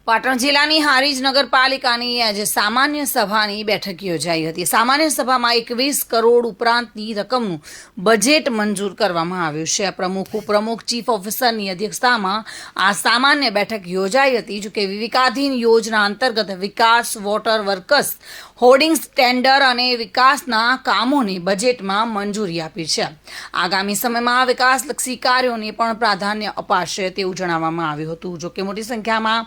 પાટણ જિલ્લાની હારીજ નગરપાલિકાની આજે સામાન્ય સભાની બેઠક યોજાઈ હતી। સામાન્ય સભામાં 21 કરોડ ઉપરાંતની રકમનું બજેટ મંજૂર કરવામાં આવ્યું છે। પ્રમુખ ઉપપ્રમુખ ચીફ ઓફિસરની અધ્યક્ષતામાં આ સામાન્ય બેઠક યોજાઈ હતી। જો કે વિવેકાધીન યોજના અંતર્ગત વિકાસ વોટર વર્કસ હોર્ડિંગ્સ ટેન્ડર અને વિકાસના કામોને બજેટમાં મંજૂરી આપી છે। આગામી સમયમાં વિકાસલક્ષી કાર્યોને પણ પ્રાધાન્ય અપાશે તેવું જણાવવામાં આવ્યું હતું। જો કે મોટી સંખ્યામાં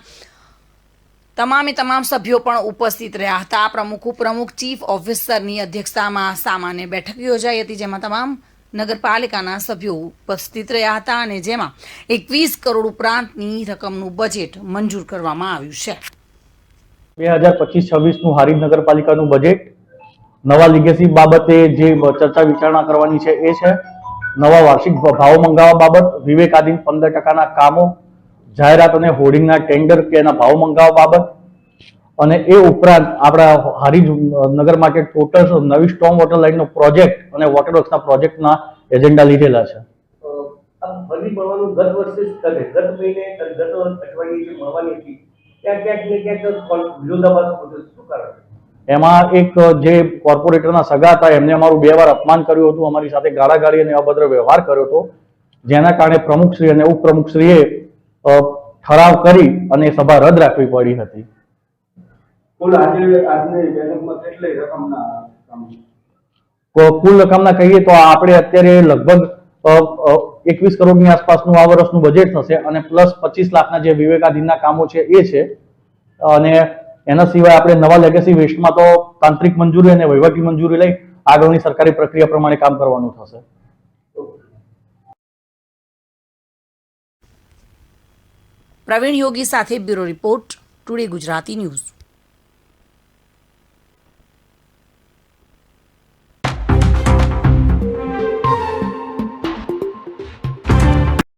તમામ સભ્યો પણ ઉપસ્થિત રહ્યા હતા। પ્રમુખ ઉપપ્રમુખ ચીફ ઓફિસરની અધ્યક્ષતામાં સામાન્ય બેઠક યોજાઈ હતી, જેમાં તમામ નગરપાલિકાના સભ્યો ઉપસ્થિત રહ્યા હતા અને જેમાં 21 કરોડ ઉપરાંતની રકમનું બજેટ મંજૂર કરવામાં આવ્યું છે। 2025-26નું હારીજ નગરપાલિકાનું બજેટ નવા લીગેસી બાબતે જે ચર્ચા વિચારણા કરવાની છે એ છે। નવા વાર્ષિક ભાવ મંગાવવા બાબત, વિવેકાધીન 15%ના કામો, જાહેરાત અને હોર્ડિંગના ટેન્ડર કે એના ભાવ મંગાવવા બાબત અને એ ઉપરાંત આપણા હારીજ નગર માટે ટોટલ નવી સ્ટ્રોંગ વોટર લાઇનનો પ્રોજેક્ટ અને વોટર વર્ક્સના પ્રોજેક્ટના એજન્ડા લીધેલા છે। ફરી મળવાનું ગત વર્ષે જ કરે, ગત મહિને ગત અઠવાડિયે જે મળવાની હતી ક્યાંક ને ક્યાંક વિરોધાભાસ શું કારણ? એમાં એક જે કોર્પોરેટરના સગા હતા એમને અમારું 2 વાર અપમાન કર્યું હતું, અમારી સાથે ગાળાગાળી અને અભદ્ર વ્યવહાર કર્યો હતો, જેના કારણે પ્રમુખશ્રી અને ઉપપ્રમુખશ્રીએ ઠરાવ કરી અને સભા રદ રાખવી પડી હતી। કુલ રકમના કહીએ તો આપણે અત્યારે લગભગ 21 કરોડની આસપાસનું આ વર્ષનું બજેટ થશે અને પ્લસ 25 લાખના જે વિવેકાધીનના કામો છે એ છે। અને એના સિવાય આપણે નવા લેગેસી વેસ્ટમાં તો તાંત્રિક મંજૂરી અને વહીવટી મંજૂરી લઈ આગળની સરકારી પ્રક્રિયા પ્રમાણે કામ કરવાનું થશે। પ્રવીણ યોગી સાથે bureau report, today Gujarati news.